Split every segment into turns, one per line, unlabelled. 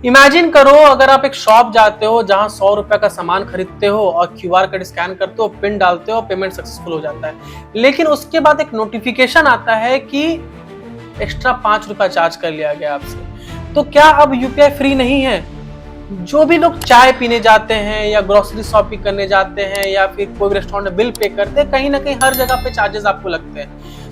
Imagine करो अगर आप एक शॉप जाते हो जहां 100 रुपए का सामान खरीदते हो और क्यूआर कोड स्कैन करते हो, पिन डालते हो, पेमेंट सक्सेसफुल हो जाता है। लेकिन उसके बाद एक नोटिफिकेशन आता है कि एक्स्ट्रा 5 रुपया चार्ज कर लिया गया आपसे। तो क्या अब यूपीआई फ्री नहीं है? जो भी लोग चाय पीने जाते हैं या ग्रोसरी शॉपिंग करने जाते हैं या फिर कोई रेस्टोरेंट में बिल पे करते हैं, कहीं ना कहीं हर जगह पे चार्जेस आपको लगते हैं।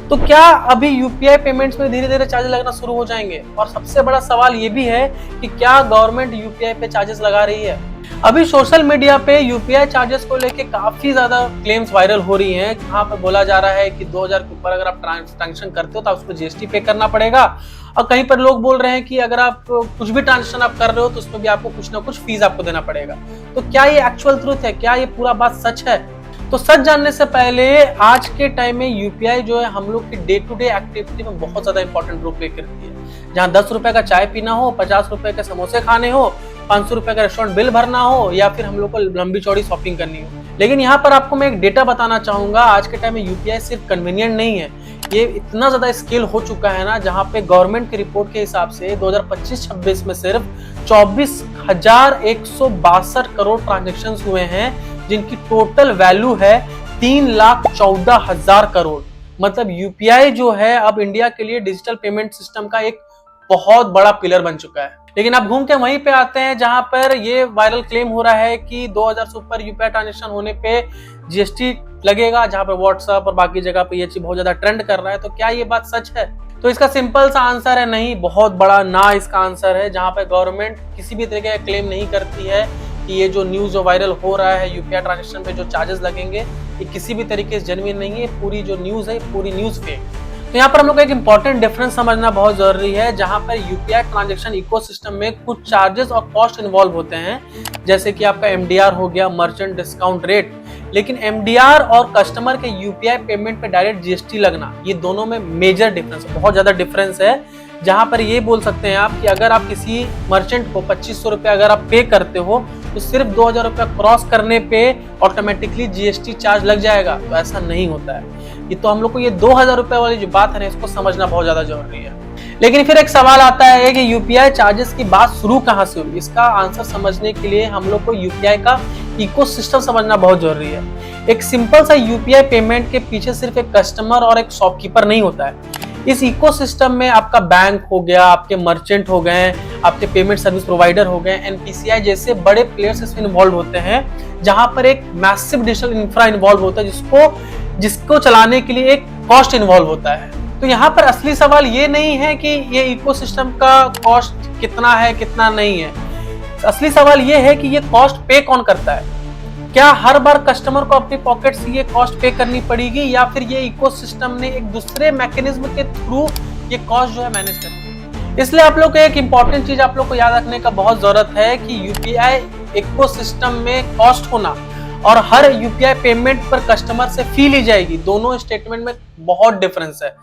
तो क्या अभी यूपीआई पेमेंट्स में धीरे धीरे चार्जेस लगना शुरू हो जाएंगे? और सबसे बड़ा सवाल ये भी है कि क्या गवर्नमेंट यूपीआई पे चार्जेस लगा रही है? अभी सोशल मीडिया पे यूपीआई चार्जेस को लेके काफी ज्यादा क्लेम्स वायरल हो रही हैं, जहां पर बोला जा रहा है कि 2000 के ऊपर अगर आप ट्रांजेक्शन करते हो तो आपको जीएसटी पे करना पड़ेगा। और कहीं पर लोग बोल रहे हैं कि अगर आप कुछ भी ट्रांजेक्शन आप कर रहे हो तो उसमें भी आपको कुछ ना कुछ फीस आपको देना पड़ेगा। तो क्या ये एक्चुअल ट्रूथ है? क्या ये पूरा बात सच है? तो सच जानने से पहले आज के टाइम में यूपीआई जो है हम लोग की डे टू डे एक्टिविटी में बहुत ज्यादा इंपॉर्टेंट रोल प्ले करती है। जहां 10 रुपए का चाय पीना हो, 50 रुपए के समोसे खाने हो, 500 रुपए का रेस्टोरेंट बिल भरना हो या फिर हम लोग को लंबी चौड़ी शॉपिंग करनी हो। लेकिन यहाँ पर आपको मैं एक डेटा बताना चाहूंगा, आज के टाइम में यूपीआई सिर्फ कन्वीनियंट नहीं है, ये इतना ज्यादा स्केल हो चुका है ना, जहाँ पे गवर्नमेंट की रिपोर्ट के हिसाब से 2025-26 में सिर्फ 24,162 करोड़ ट्रांजेक्शन हुए हैं, जिनकी टोटल वैल्यू है 3,14,000 करोड़। मतलब यूपीआई जो है अब इंडिया के लिए डिजिटल पेमेंट सिस्टम का एक बहुत बड़ा पिलर बन चुका है। लेकिन अब घूम के वहीं पे आते हैं जहां पर ये वायरल क्लेम हो रहा है कि 2000 से ऊपर यूपीआई ट्रांजेक्शन होने पे जीएसटी लगेगा, जहां पर व्हाट्सएप और बाकी जगह पे ये चीज बहुत ज्यादा ट्रेंड कर रहा है। तो क्या ये बात सच है? तो इसका सिंपल सा आंसर है नहीं, बहुत बड़ा ना इसका आंसर है, जहां पर गवर्नमेंट किसी भी तरीके का क्लेम नहीं करती है कि ये जो न्यूज जो वायरल हो रहा है यूपीआई ट्रांजेक्शन पे जो चार्जेस लगेंगे, ये किसी भी तरीके से जेन्युइन नहीं है। पूरी जो न्यूज है पूरी न्यूज फेक। तो यहाँ पर हम लोग को एक इंपॉर्टेंट डिफरेंस समझना बहुत जरूरी है, जहां पर यूपीआई ट्रांजैक्शन इकोसिस्टम में कुछ चार्जेस और कॉस्ट इन्वॉल्व होते हैं, जैसे कि आपका एमडीआर हो गया, मर्चेंट डिस्काउंट रेट। लेकिन एमडीआर और कस्टमर के यूपीआई पेमेंट पे डायरेक्ट जीएसटी लगना, ये दोनों में मेजर डिफरेंस है, बहुत ज्यादा डिफरेंस है। जहां पर ये बोल सकते हैं आप कि अगर आप किसी मर्चेंट को 2500 रुपया अगर आप पे करते हो तो सिर्फ 2000 रुपया क्रॉस करने पे ऑटोमेटिकली जीएसटी चार्ज लग जाएगा। तो ऐसा नहीं होता है। ये तो हम लोग को ये 2000 रुपए वाली जो बात है ना, इसको समझना बहुत ज्यादा जरूरी है। लेकिन फिर एक सवाल आता है कि यूपीआई चार्जेस की बात शुरू कहां से हुई? इसका आंसर समझने के लिए हम लोग को यूपीआई का इकोसिस्टम समझना बहुत जरूरी है। एक सिंपल सा यूपीआई पेमेंट के पीछे सिर्फ एक कस्टमर और एक शॉपकीपर नहीं होता है। इस इकोसिस्टम में आपका बैंक हो गया, आपके मर्चेंट हो गए, आपके पेमेंट सर्विस प्रोवाइडर हो गए, एनपीसीआई जैसे बड़े प्लेयर्स इसमें इन्वॉल्व होते हैं, जहां पर एक मैसिव डिजिटल इंफ्रा इन्वॉल्व होता है, जिसको चलाने के लिए एक कॉस्ट इन्वॉल्व होता है। तो यहाँ पर असली सवाल ये नहीं है कि ये इकोसिस्टम का कॉस्ट कितना है कितना नहीं है। असली सवाल ये है कि ये कॉस्ट पे कौन करता है। क्या हर बार कस्टमर को अपनी पॉकेट से ये कॉस्ट पे करनी पड़ेगी या फिर ये इकोसिस्टम ने एक दूसरे मैकेनिज्म के थ्रू ये कॉस्ट जो है मैनेज करनी है? इसलिए आप लोग को एक इंपॉर्टेंट चीज आप लोग को याद रखने का बहुत जरूरत है कि यूपीआई इकोसिस्टम में कॉस्ट होना और हर यूपीआई पेमेंट पर कस्टमर से फी ली जाएगी, दोनों स्टेटमेंट में बहुत डिफरेंस है।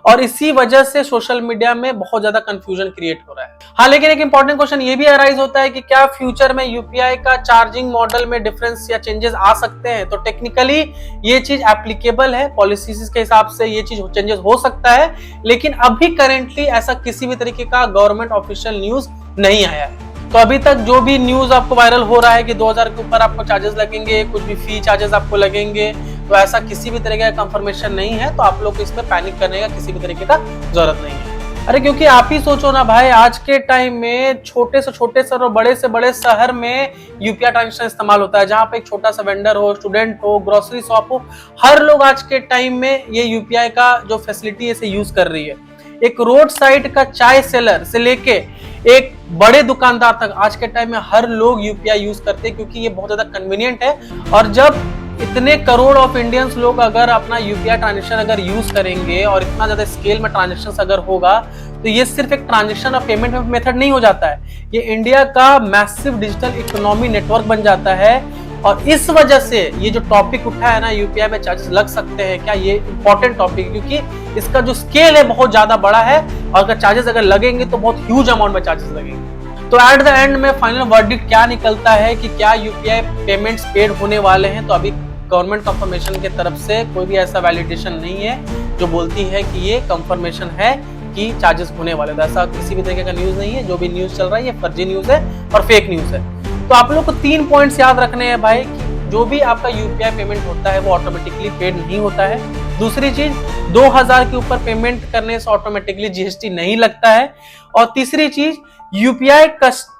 और इसी वजह से सोशल मीडिया में बहुत ज्यादा कंफ्यूजन क्रिएट हो रहा है। हाँ, लेकिन एक इंपॉर्टेंट क्वेश्चन ये भी अराइज होता है कि क्या फ्यूचर में यूपीआई का चार्जिंग मॉडल में डिफरेंस या चेंजेस आ सकते हैं? तो टेक्निकली ये चीज एप्लीकेबल है, पॉलिसीज के हिसाब से ये चीज चेंजेस हो सकता है, लेकिन अभी करेंटली ऐसा किसी भी तरीके का गवर्नमेंट ऑफिशियल न्यूज नहीं आया है। तो अभी तक जो भी न्यूज आपको वायरल हो रहा है कि 2000 के ऊपर आपको चार्जेस लगेंगे, कुछ भी फी चार्जेस आपको लगेंगे, तो ऐसा किसी भी तरीके का कंफर्मेशन नहीं है। तो आप लोग को इसमें पैनिक करने का किसी भी तरीके का जरूरत नहीं है। अरे क्योंकि आप ही सोचो ना भाई, आज के टाइम में छोटे से छोटे शहर और बड़े से बड़े शहर में यूपीआई ट्रांजेक्शन इस्तेमाल होता है, जहां पे एक छोटा सा वेंडर हो, स्टूडेंट हो, ग्रोसरी शॉप हो, हर लोग आज के टाइम में ये यूपीआई का जो फैसिलिटी है इसे यूज कर रही है। एक रोड साइड का चाय सेलर से लेके एक बड़े दुकानदार तक आज के टाइम में हर लोग यूपीआई यूज करते हैं, क्योंकि ये बहुत ज्यादा कन्वीनियंट है। और जब इतने करोड़ ऑफ इंडियंस लोग अगर अपना यूपीआई ट्रांजेक्शन अगर यूज करेंगे और इतना ज्यादा स्केल में ट्रांजेक्शन अगर होगा, तो ये सिर्फ एक ट्रांजेक्शन और पेमेंट मेथड नहीं हो जाता है, ये इंडिया का मैसिव डिजिटल इकोनॉमी नेटवर्क बन जाता है। और इस वजह से ये जो टॉपिक उठा है ना, यूपीआई में चार्जेस लग सकते हैं क्या, ये इंपॉर्टेंट टॉपिक है, क्योंकि इसका जो स्केल है बहुत ज्यादा बड़ा है और अगर चार्जेस अगर लगेंगे तो बहुत ह्यूज अमाउंट में चार्जेस लगेंगे। तो एट द एंड में फाइनल वर्डिक्ट क्या निकलता है कि क्या यूपीआई पेमेंट्स पेड होने वाले हैं? तो अभी गवर्नमेंट कंफर्मेशन की तरफ से कोई भी ऐसा वैलिडेशन नहीं है जो बोलती है कि ये कंफर्मेशन है कि चार्जेस होने वाले थे। ऐसा किसी भी तरीके का न्यूज नहीं है, जो भी न्यूज चल रहा है ये फर्जी न्यूज है और फेक न्यूज है। तो आप लोग को 3 पॉइंट्स याद रखने हैं भाई, जो भी आपका यूपीआई पेमेंट होता है वो ऑटोमेटिकली पेड नहीं होता है। दूसरी चीज, 2000 के ऊपर पेमेंट करने से ऑटोमेटिकली जीएसटी नहीं लगता है। और तीसरी चीज, यूपीआई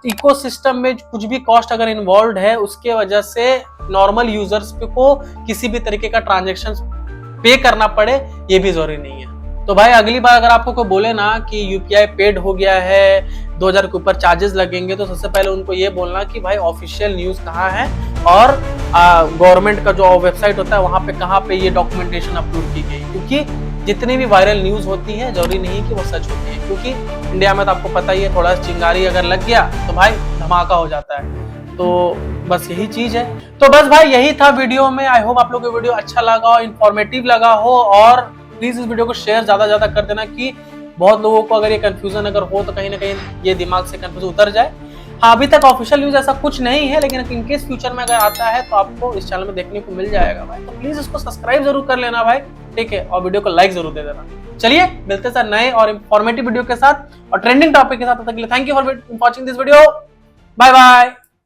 इकोसिस्टम में कुछ भी कॉस्ट अगर इन्वॉल्व है उसके वजह से नॉर्मल यूजर्स को किसी भी तरीके का ट्रांजेक्शन पे करना पड़े ये भी जरूरी नहीं है। तो भाई अगली बार अगर आपको कोई बोले ना कि यूपीआई पेड हो गया है, 2000 के ऊपर चार्जेस लगेंगे, तो सबसे पहले उनको ये बोलना कि भाई ऑफिशियल न्यूज कहाँ है और गवर्नमेंट का जो वेबसाइट होता है वहां पे कहाँ पे ये डॉक्यूमेंटेशन अपलोड की गई। क्योंकि जितनी भी वायरल न्यूज होती है जरूरी नहीं कि वो सच होती है, क्योंकि इंडिया में तो आपको पता ही है थोड़ा चिंगारी अगर लग गया तो भाई धमाका हो जाता है। तो बस यही चीज है। तो बस भाई यही था वीडियो में। आई होप आप लोगों को वीडियो अच्छा लगा हो, इन्फॉर्मेटिव लगा हो, और प्लीज इस वीडियो को शेयर ज्यादा कर देना कि बहुत लोगों को अगर ये कंफ्यूजन अगर हो तो कहीं ना कहीं ये दिमाग से कंफ्यूजन उतर जाए। हाँ, अभी तक ऑफिशियल न्यूज ऐसा कुछ नहीं है, लेकिन इनकेस फ्यूचर में अगर आता है तो आपको इस चैनल में देखने को मिल जाएगा भाई। तो प्लीज इसको सब्सक्राइब जरूर कर लेना भाई, ठीक है, और वीडियो को लाइक जरूर दे देना। चलिए मिलते हैं नए और इंफॉर्मेटिव वीडियो के साथ और ट्रेंडिंग टॉपिक के साथ। तब तक के लिए thank you for watching this video. Bye bye.